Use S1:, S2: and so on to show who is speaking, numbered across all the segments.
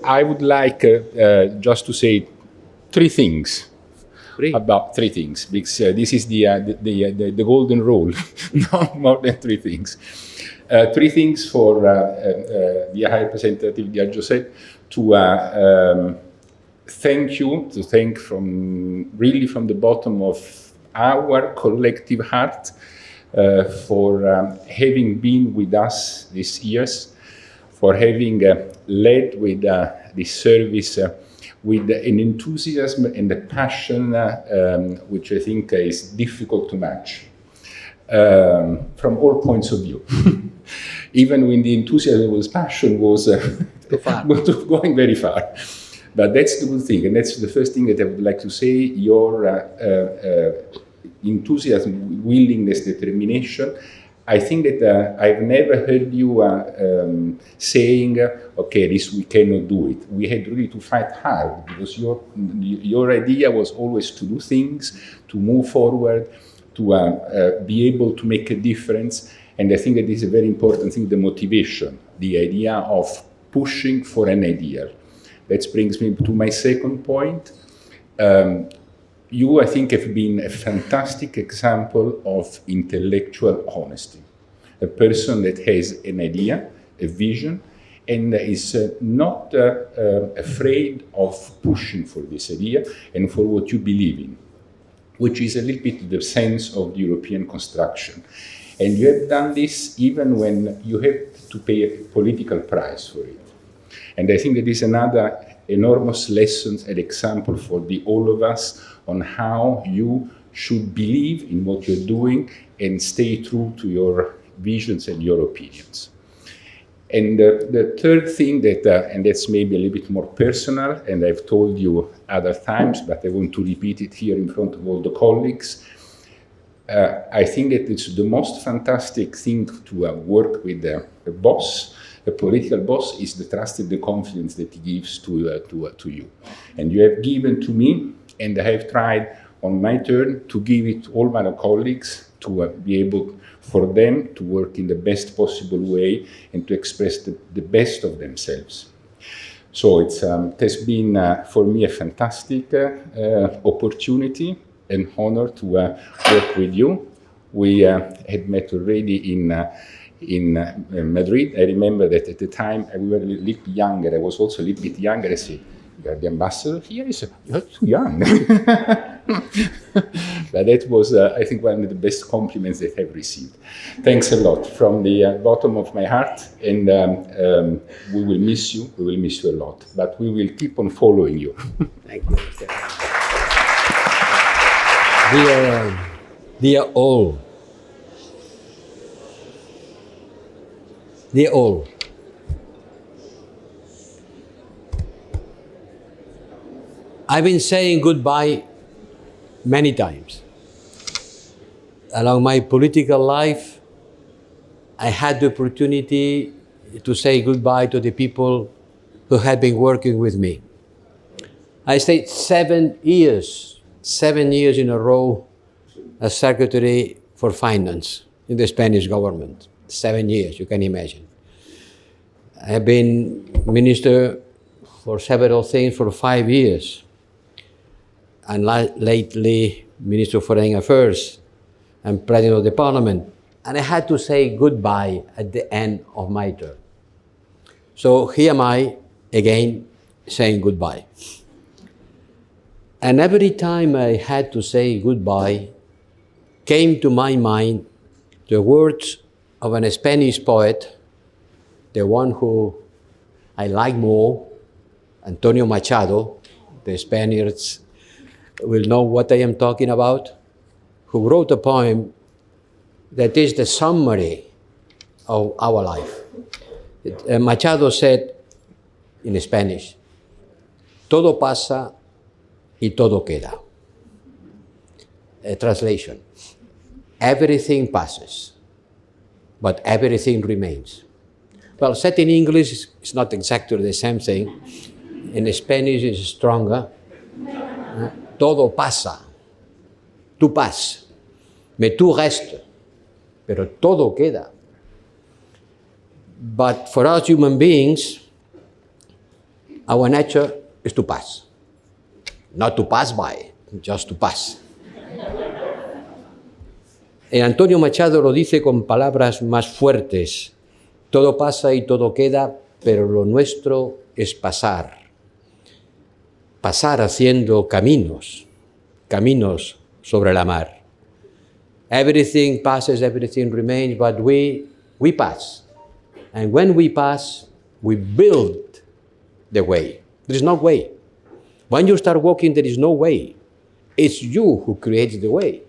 S1: I would like just to say three things. About three things, because this is the golden rule, not more than three things. Three things for the High Representative Diageo said to thank from the bottom of our collective heart for having been with us these years, for having led with this service with an enthusiasm and a passion which I think is difficult to match from all points of view. Even when the enthusiasm was passion was going very far. But that's the good thing, and that's the first thing that I would like to say. Your enthusiasm, willingness, determination. I think that I've never heard you saying, okay, this we cannot do it. We had really to fight hard, because your idea was always to do things, to move forward, to be able to make a difference. And I think that this is a very important thing, the motivation, the idea of pushing for an ideal. That brings me to my second point. You, I think, have been a fantastic example of intellectual honesty. A person that has an idea, a vision, and is not afraid of pushing for this idea and for what you believe in, which is a little bit the sense of the European construction. And you have done this even when you have to pay a political price for it. And I think that is another enormous lesson and example for all of us on how you should believe in what you're doing and stay true to your visions and your opinions. And the third thing that, and that's maybe a little bit more personal, and I've told you other times, but I want to repeat it here in front of all the colleagues. I think that it's the most fantastic thing to work with a boss. A political boss is the trust and the confidence that he gives to you. And you have given to me, and I have tried on my turn to give it to all my colleagues to be able for them to work in the best possible way and to express the best of themselves. So it has been for me a fantastic opportunity and honor to work with you. We had met already in Madrid. I remember that at the time we were a little bit younger. I was also a little bit younger. I said, "You are the ambassador here?" He said, "You're too young." But that was, I think, one of the best compliments that I've received. Thanks a lot from the bottom of my heart, and we will miss you. We will miss you a lot, but we will keep on following you.
S2: Thank you, Mr. Dear all, I've been saying goodbye many times. Along my political life, I had the opportunity to say goodbye to the people who had been working with me. I stayed 7 years in a row as Secretary for Finance in the Spanish government. 7 years, you can imagine. I have been Minister for several things for 5 years. And lately, Minister of Foreign Affairs and President of the Parliament. And I had to say goodbye at the end of my term. So here am I, again, saying goodbye. And every time I had to say goodbye, came to my mind the words of a Spanish poet, the one who I like more, Antonio Machado. The Spaniards will know what I am talking about, who wrote a poem that is the summary of our life. Machado said in Spanish, "Todo pasa y todo queda." A translation, everything passes, but everything remains. Well, said in English, it's not exactly the same thing. In Spanish, it's stronger. Todo pasa, tú pasas, mais tú restes, pero todo queda. But for us human beings, Our nature is to pass. Not to pass by, just to pass. Antonio Machado lo dice con palabras más fuertes. Todo pasa y todo queda, pero lo nuestro es pasar. Pasar haciendo caminos sobre la mar. Everything passes, everything remains, but we pass. And when we pass, we build the way. There is no way. When you start walking, there is no way. It's you who creates the way.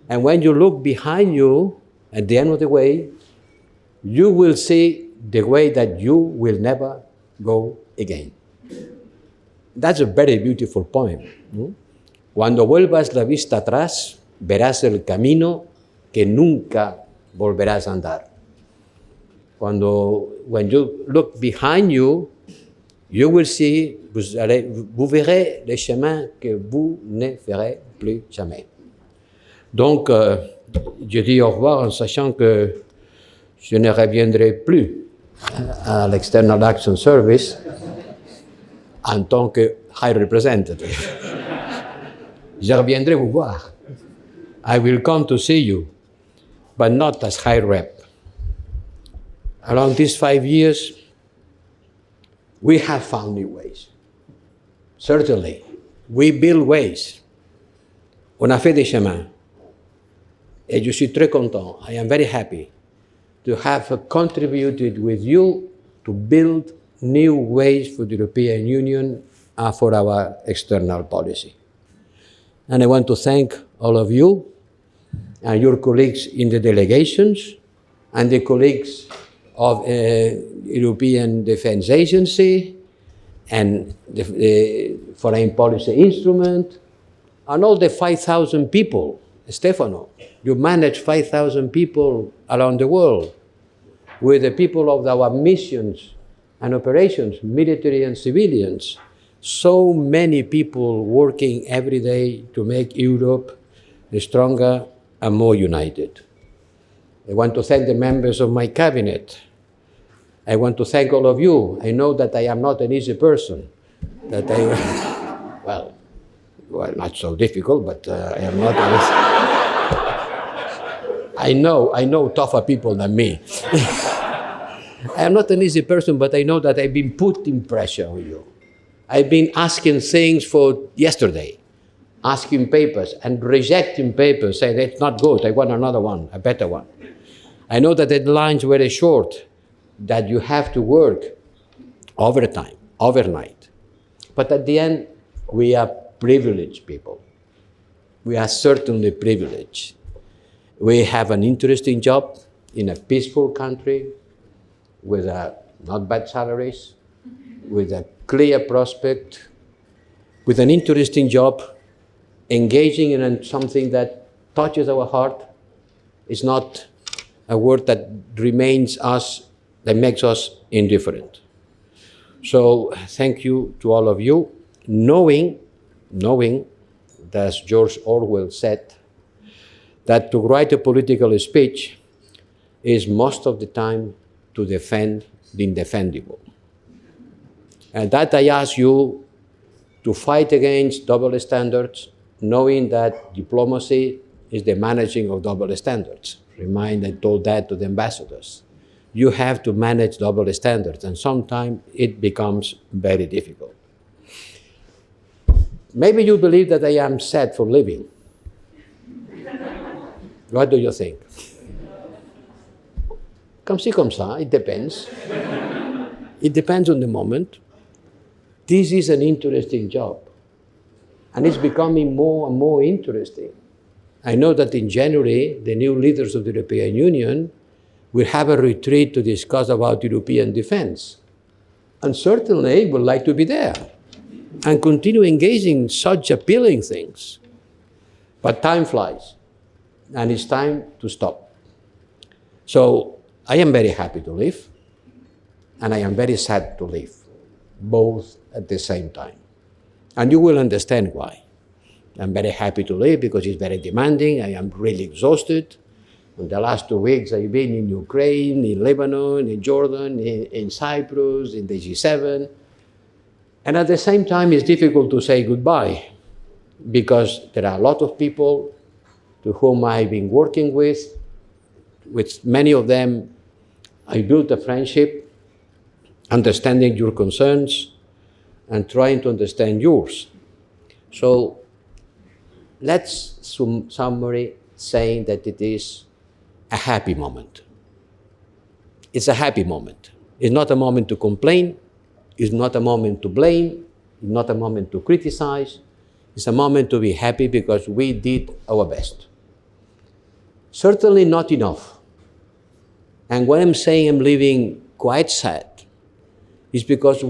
S2: And when you look behind you, at the end of the way, you will see the way that you will never go again. That's a very beautiful poem. Cuando vuelvas la vista atrás, verás el camino que nunca volverás a andar. When you look behind you, you will see, vous verrez les chemins que vous ne ferez plus jamais. Donc, je dis au revoir en sachant que je ne reviendrai plus à l'External Action Service en tant que High Representative. Je reviendrai vous voir. I will come to see you, but not as High Rep. Along these 5 years, we have found new ways. Certainly, we build ways. On a fait des chemins. Et je suis très content. I am very happy to have contributed with you to build new ways for the European Union and for our external policy. And I want to thank all of you and your colleagues in the delegations and the colleagues of European Defence Agency and the Foreign Policy Instrument and all the 5,000 people. Stefano, you manage 5,000 people around the world with the people of our missions and operations, military and civilians. So many people working every day to make Europe stronger and more united. I want to thank the members of my cabinet. I want to thank all of you. I know that I am not an easy person. That well, not so difficult, but I am not. I know tougher people than me. I am not an easy person, but I know that I've been putting pressure on you. I've been asking things for yesterday, asking papers and rejecting papers, saying it's not good, I want another one, a better one. I know that the deadlines were short, that you have to work overtime, overnight. But at the end, we are privileged people. We are certainly privileged. We have an interesting job in a peaceful country with not bad salaries, with a clear prospect, with an interesting job, engaging in something that touches our heart. Is not a word that remains us, that makes us indifferent. So thank you to all of you, knowing, as George Orwell said, that to write a political speech is most of the time to defend the indefensible. And that I ask you to fight against double standards, knowing that diplomacy is the managing of double standards. I told that to the ambassadors. You have to manage double standards, and sometimes it becomes very difficult. Maybe you believe that I am set for living. What do you think? Comme ci, comme ça, it depends. It depends on the moment. This is an interesting job, and it's becoming more and more interesting. I know that in January, the new leaders of the European Union will have a retreat to discuss about European defense. And certainly would like to be there and continue engaging in such appealing things. But time flies, and it's time to stop. So I am very happy to live, and I am very sad to live, both at the same time. And you will understand why. I'm very happy to live because it's very demanding. I am really exhausted. In the last 2 weeks, I've been in Ukraine, in Lebanon, in Jordan, in Cyprus, in the G7. And at the same time, it's difficult to say goodbye because there are a lot of people to whom I've been working with many of them I built a friendship, understanding your concerns and trying to understand yours. So let's summary saying that it is a happy moment. It's a happy moment. It's not a moment to complain. It's not a moment to blame. It's not a moment to criticize. It's a moment to be happy because we did our best. Certainly not enough. And when I'm saying I'm living quite sad, it's because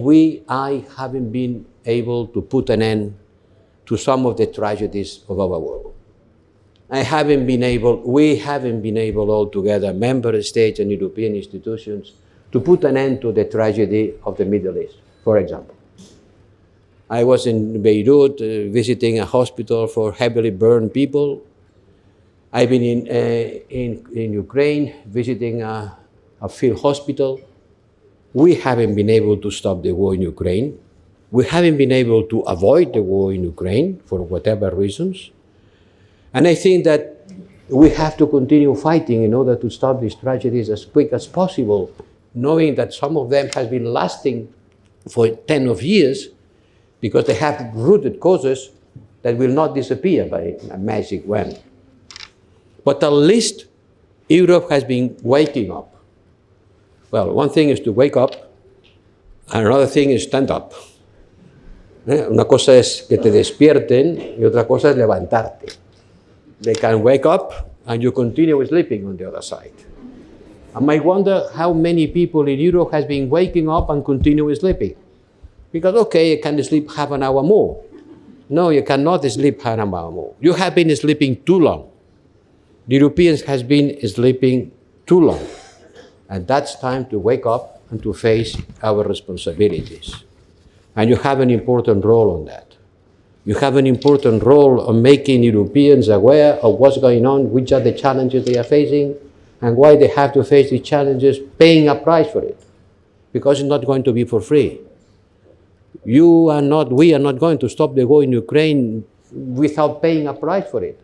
S2: I haven't been able to put an end to some of the tragedies of our world. We haven't been able altogether, member states and European institutions, to put an end to the tragedy of the Middle East, for example. I was in Beirut visiting a hospital for heavily burned people. I've been in Ukraine visiting a field hospital. We haven't been able to stop the war in Ukraine. We haven't been able to avoid the war in Ukraine for whatever reasons. And I think that we have to continue fighting in order to stop these tragedies as quick as possible, knowing that some of them have been lasting for 10 of years because they have rooted causes that will not disappear by a magic wand. But at least Europe has been waking up. Well, one thing is to wake up, and another thing is stand up. Una cosa es que te despierten y otra cosa es levantarte. They can wake up and you continue sleeping on the other side. I might wonder how many people in Europe has been waking up and continue sleeping. Because, okay, you can sleep half an hour more. No, you cannot sleep half an hour more. You have been sleeping too long. The Europeans has been sleeping too long. And that's time to wake up and to face our responsibilities. And you have an important role on that. You have an important role on making Europeans aware of what's going on, which are the challenges they are facing, and why they have to face these challenges, paying a price for it. Because it's not going to be for free. We are not going to stop the war in Ukraine without paying a price for it.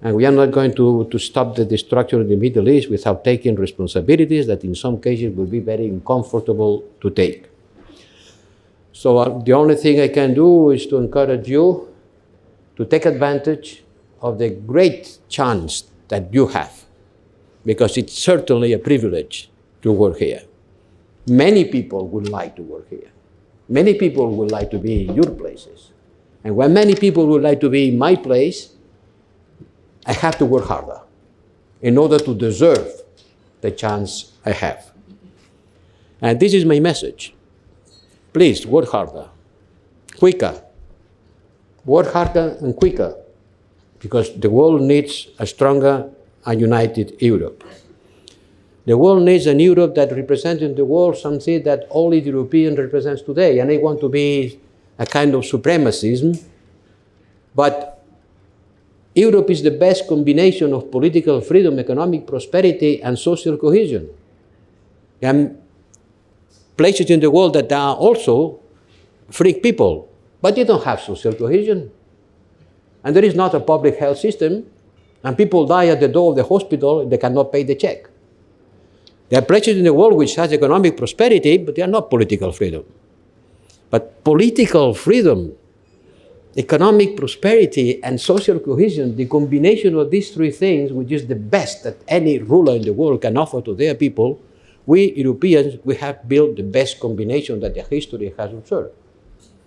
S2: And we are not going to stop the destruction of the Middle East without taking responsibilities that in some cases will be very uncomfortable to take. So the only thing I can do is to encourage you to take advantage of the great chance that you have, because it's certainly a privilege to work here. Many people would like to work here. Many people would like to be in your places. And when many people would like to be in my place, I have to work harder in order to deserve the chance I have. And this is my message. Please work harder, quicker. Work harder and quicker, because the world needs a stronger and united Europe. The world needs a Europe that represents in the world something that only the European represents today. And I want to be a kind of supremacism, but Europe is the best combination of political freedom, economic prosperity, and social cohesion. And places in the world that are also freak people, but they don't have social cohesion. And there is not a public health system, and people die at the door of the hospital, they cannot pay the check. There are places in the world which has economic prosperity, but they are not political freedom. But political freedom, economic prosperity, and social cohesion, the combination of these three things, which is the best that any ruler in the world can offer to their people, we Europeans, we have built the best combination that the history has observed.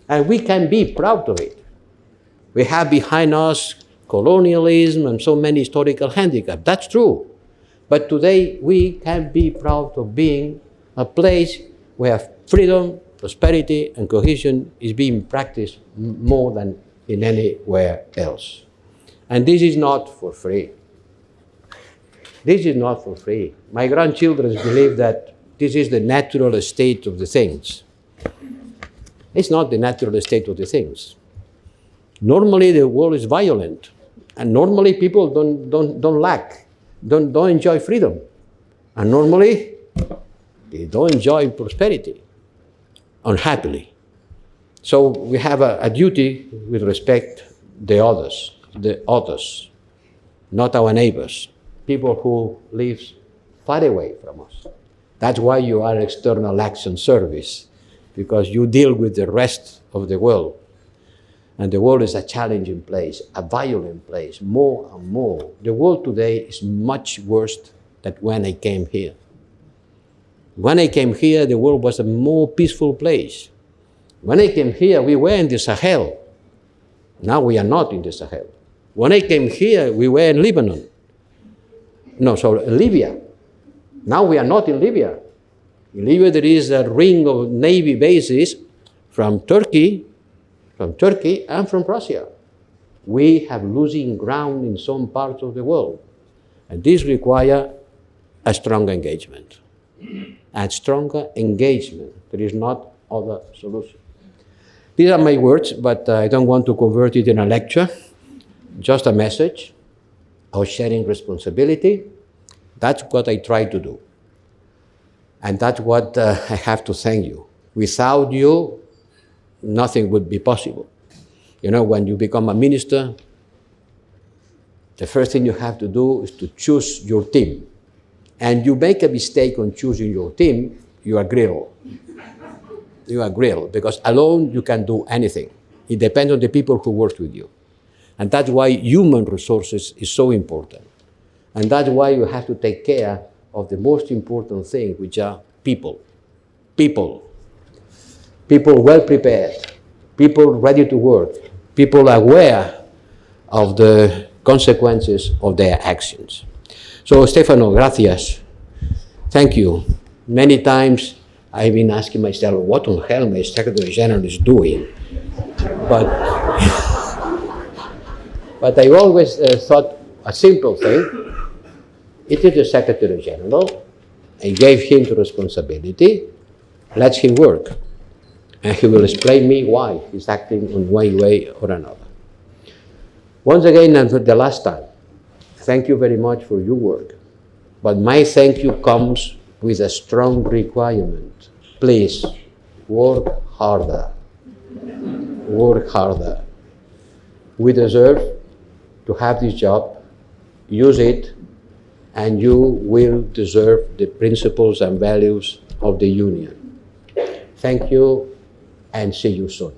S2: And we can be proud of it. We have behind us colonialism and so many historical handicaps. That's true. But today we can be proud of being a place where freedom, prosperity, and cohesion is being practiced more than in anywhere else. And this is not for free. This is not for free. My grandchildren believe that this is the natural state of the things. It's not the natural state of the things. Normally the world is violent, and normally people don't enjoy freedom. And normally they don't enjoy prosperity, unhappily. So we have a duty with respect the others, not our neighbors, people who live far away from us. That's why you are External Action Service, because you deal with the rest of the world. And the world is a challenging place, a violent place, more and more. The world today is much worse than when I came here. When I came here, the world was a more peaceful place. When I came here, we were in the Sahel. Now we are not in the Sahel. When I came here, we were in Lebanon. No, sorry, Libya. Now we are not in Libya. In Libya, there is a ring of Navy bases from Turkey and from Russia. We have losing ground in some parts of the world. And this requires a strong engagement. And stronger engagement. There is not other solution. These are my words, but I don't want to convert it in a lecture. Just a message of sharing responsibility. That's what I try to do. And that's what I have to thank you. Without you, nothing would be possible. You know, when you become a minister, the first thing you have to do is to choose your team. And you make a mistake on choosing your team, you are grilled. You are grilled, because alone you can do anything. It depends on the people who work with you. And that's why human resources is so important. And that's why you have to take care of the most important thing, which are people. People. People well prepared. People ready to work. People aware of the consequences of their actions. So, Stefano, gracias. Thank you. Many times I've been asking myself, what on hell my Secretary General is doing? But I always thought a simple thing. It is the Secretary General. I gave him the responsibility. Let him work. And he will explain me why he's acting in one way or another. Once again, and for the last time, thank you very much for your work. But my thank you comes with a strong requirement. Please, work harder. Work harder. We deserve to have this job. Use it, and you will deserve the principles and values of the Union. Thank you, and see you soon.